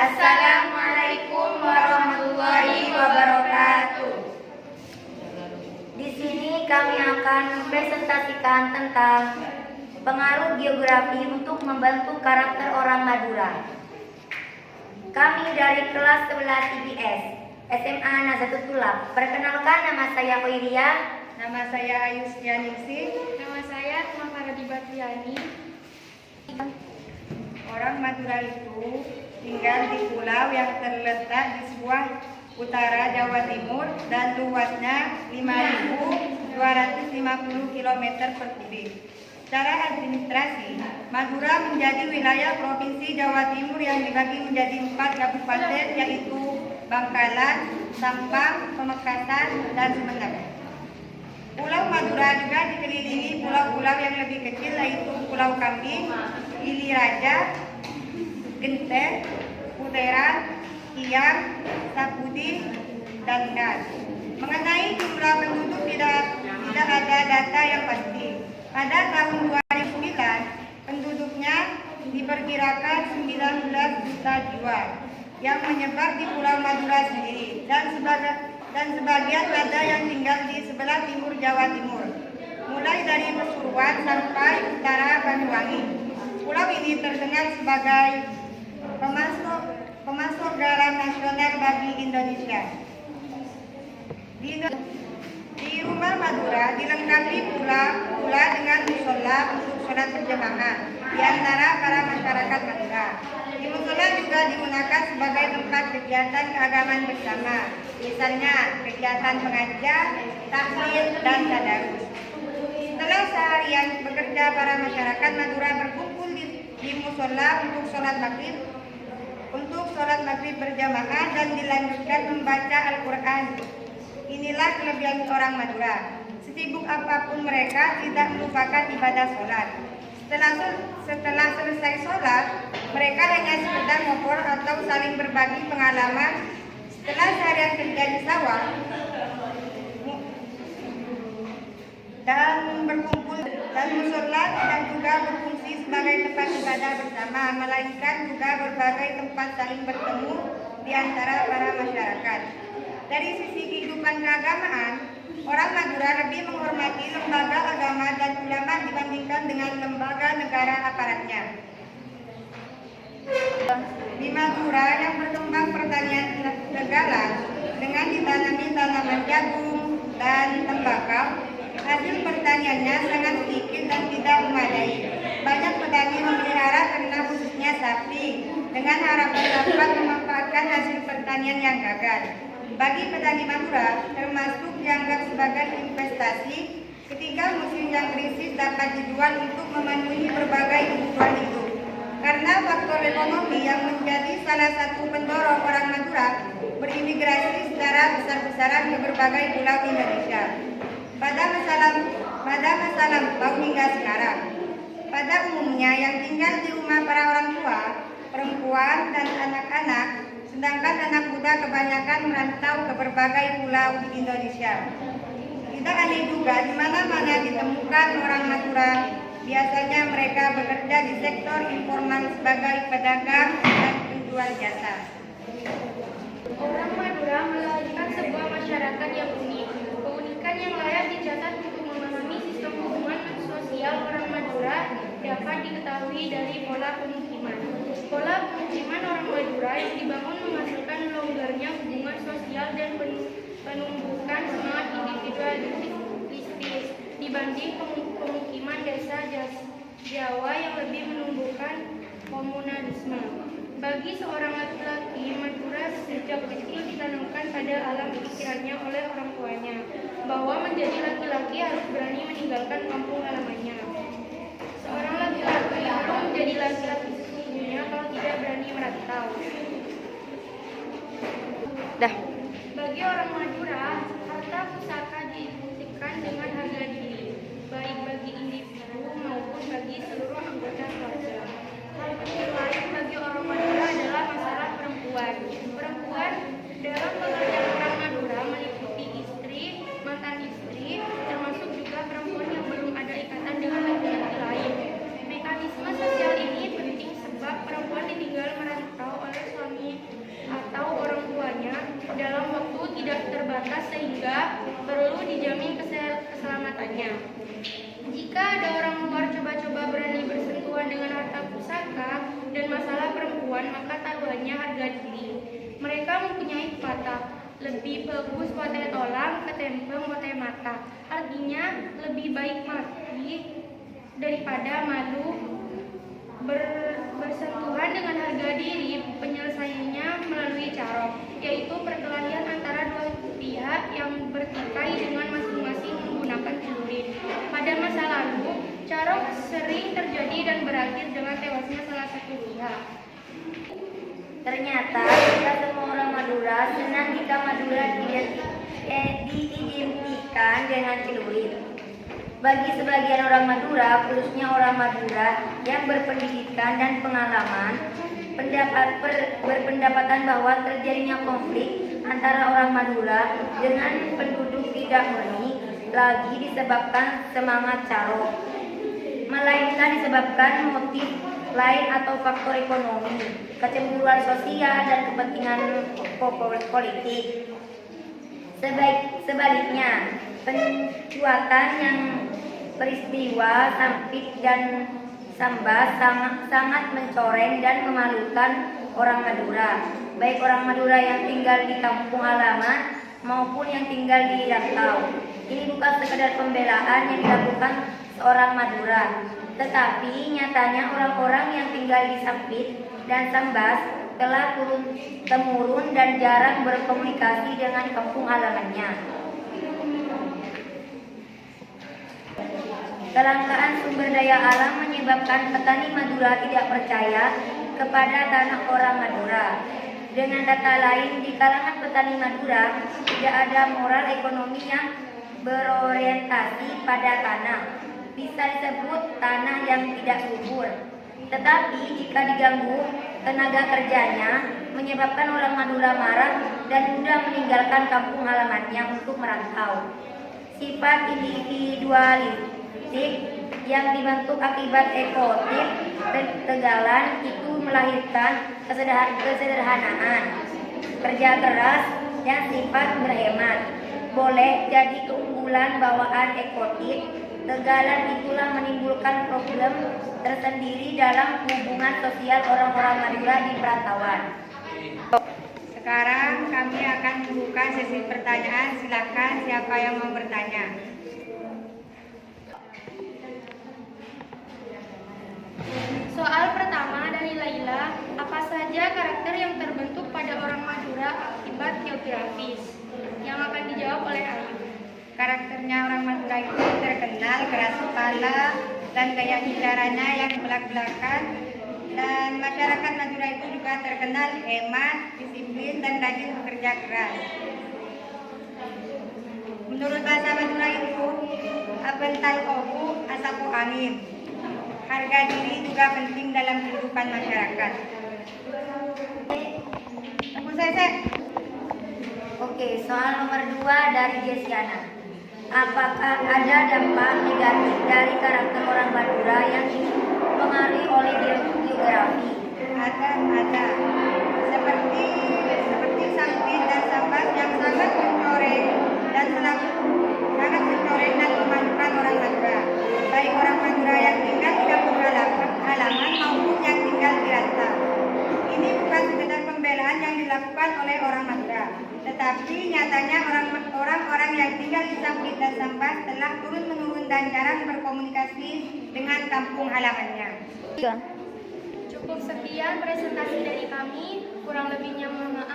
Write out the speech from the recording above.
Assalamualaikum warahmatullahi wabarakatuh. Di sini kami akan mempresentasikan tentang pengaruh geografi untuk membentuk karakter orang Madura. Kami dari kelas 11 IPS SMA Nazatul Tulab. Perkenalkan, nama saya Khairia. Nama saya Ayustia Ningsih. Nama saya Mafaradi Batriani. Orang Madura itu tinggal di pulau yang terletak di sebuah utara Jawa Timur dan luasnya 5.250 km persegi. Secara administrasi, Madura menjadi wilayah provinsi Jawa Timur yang dibagi menjadi 4 kabupaten, yaitu Bangkalan, Sampang, Pamekasan, dan Sumeneb. Pulau Madura juga dikelilingi pulau-pulau yang lebih kecil, yaitu Pulau Kambing, Gili Raja, Genteng, Kuteran, Kiang, Sapudi, dan Das. Mengenai jumlah penduduk tidak ada data yang pasti. Pada tahun 2009, penduduknya diperkirakan 19 juta jiwa yang menyebar di Pulau Madura sendiri, dan sebagian ada yang tinggal di sebelah timur Jawa Timur, mulai dari Pasuruan sampai utara Banyuwangi. Pulau ini terkenal sebagai pemasok garam nasional bagi Indonesia. Di rumah Madura dilengkapi pula dengan musola untuk sholat berjamaah di antara para masyarakat Madura. Di musola juga digunakan sebagai tempat kegiatan keagamaan bersama, misalnya kegiatan pengajian, tahlil, dan tadarus. Setelah seharian bekerja, para masyarakat Madura berkumpul di musola untuk sholat maghrib berjamaah dan dilanjutkan membaca Al-Quran. Inilah kelebihan orang Madura. Sesibuk apapun mereka tidak melupakan ibadah sholat. Setelah selesai sholat, mereka hanya sekedar ngobrol atau saling berbagi pengalaman. Setelah seharian kerja di sawah dan berkumpul, dan musola tidak juga berfungsi sebagai tempat ibadah bersama, melainkan juga berbagai tempat saling bertemu di antara para masyarakat. Dari sisi kehidupan keagamaan, orang Madura lebih menghormati lembaga agama dan ulama dibandingkan dengan lembaga negara aparatnya. Di Madura yang berkembang pertanian legalan dengan ditanami tanaman jagung dan tembakau, hasil pertaniannya sangat sedikit dan tidak memadai. Banyak petani memelihara ternak khususnya sapi dengan harapan dapat memanfaatkan hasil pertanian yang gagal. Bagi petani Madura, termasuk dianggap sebagai investasi, ketika musim yang krisis dapat dijual untuk memenuhi berbagai kebutuhan hidup. Karena faktor ekonomi yang menjadi salah satu pendorong orang Madura berimigrasi secara besar-besaran ke berbagai pulau Indonesia. Pada masa lampau hingga sekarang, pada umumnya yang tinggal di rumah para orang tua, perempuan, dan anak-anak, sedangkan anak muda kebanyakan merantau ke berbagai pulau di Indonesia. Tidak aneh juga di mana-mana ditemukan orang Madura, biasanya mereka bekerja di sektor informal sebagai pedagang dan penjual jasa. Orang Madura melahirkan sebuah masyarakat yang unik. Keunikan yang layak dicatat untuk memahami sistem hubungan sosial orang Madura dapat diketahui dari pola pemukiman. Pola pemukiman orang Madura yang dibangun menghasilkan longgarnya hubungan sosial dan penumbuhan semangat individualistis dibanding pemukiman desa Jawa yang lebih menumbuhkan komunalisme. Bagi seorang laki-laki, Madura sejak kecil ditanamkan pada alam pikirannya oleh orang tuanya bahwa menjadi laki-laki harus berani meninggalkan kampung halamannya. Seorang laki-laki baru menjadi laki-laki sesungguhnya kalau tidak berani merantau. Bagi orang Madura, harta pusaka dibuktikan dengan harga diri, baik bagi individu maupun bagi seluruh anggota keluarga. Hal penting lain bagi orang Madura adalah masalah perempuan. Perempuan dalam pengertian orang Madura meliputi istri, mantan istri, termasuk juga perempuan yang belum ada ikatan dengan laki-laki lain. Mekanisme sosial ini penting sebab perempuan ditinggal merantau oleh suami terbatas sehingga perlu dijamin keselamatannya. Jika ada orang luar coba-coba berani bersentuhan dengan harta pusaka dan masalah perempuan, maka taruhannya harga diri. Mereka mempunyai pepatah, lebih bagus pote tolang ketempeng pote mata. Artinya, lebih baik mati daripada malu. Bersentuhan dengan harga diri, penyelesaiannya melalui carok, yaitu perkelahian antara dua pihak yang bertikai dengan masing-masing menggunakan celurit. Pada masa lalu, carok sering terjadi dan berakhir dengan tewasnya salah satu pihak. Ternyata tidak semua orang Madura senang jika Madura diidentikan dengan celurit. Bagi sebagian orang Madura, khususnya orang Madura yang berpendidikan dan pengalaman, berpendapatan bahwa terjadinya konflik antara orang Madura dengan penduduk tidak murni lagi disebabkan semangat carok, melainkan disebabkan motif lain atau faktor ekonomi, kecemburuan sosial dan kepentingan politik. Sebaliknya, pencuatan yang peristiwa Sampit dan Sambas sangat mencoreng dan memalukan orang Madura, baik orang Madura yang tinggal di kampung halaman maupun yang tinggal di rantau. Ini bukan sekedar pembelaan yang dilakukan seorang Madura, tetapi nyatanya orang-orang yang tinggal di Sampit dan Sambas telah turun-temurun dan jarang berkomunikasi dengan kampung halamannya. Kelangkaan sumber daya alam menyebabkan petani Madura tidak percaya kepada tanah orang Madura. Dengan data lain, di kalangan petani Madura tidak ada moral ekonomi yang berorientasi pada tanah. Bisa disebut tanah yang tidak subur. Tetapi jika diganggu tenaga kerjanya, menyebabkan orang Madura marah dan mudah meninggalkan kampung halamannya untuk merantau. Sifat individualistik yang dibentuk akibat ekotip ketegalan itu melahirkan kesederhanaan, kerja keras, dan sifat berhemat. Boleh jadi keunggulan bawaan ekotip, tegalan itulah menimbulkan problem tersendiri dalam hubungan sosial orang-orang Madura di perantauan. Sekarang kami akan membuka sesi pertanyaan. Silakan siapa yang mau bertanya. Soal pertama dari Laila, apa saja karakter yang terbentuk pada orang Madura akibat geografis? Yang akan dijawab oleh Ayu. Karakternya orang Madura itu terkenal keras kepala dan gaya bicaranya yang belak-belakan, dan masyarakat Madura itu juga terkenal hemat, disiplin, dan rajin bekerja keras. Menurut bahasa Madura itu, abental koku asapu angin. Harga diri juga penting dalam kehidupan masyarakat. Tunggu saya. Oke, soal nomor 2 dari Jesiana. Apakah ada dampak negatif dari karakter orang Madura yang dipengaruhi oleh geografi? Ada. Seperti Sampit dan Sambas yang sangat mencoreng dan memalukan orang Madura. Baik orang Madura yang tinggal di kampung halaman maupun yang tinggal di rantau. Ini bukan sekedar pembelaan yang dilakukan oleh orang Madura, tetapi nyatanya orang-orang yang tinggal di Sampit dan Sambas telah turun-menurun dan jarang berkomunikasi dengan kampung halamannya. Cukup sekian presentasi dari kami, kurang lebihnya mohon maaf.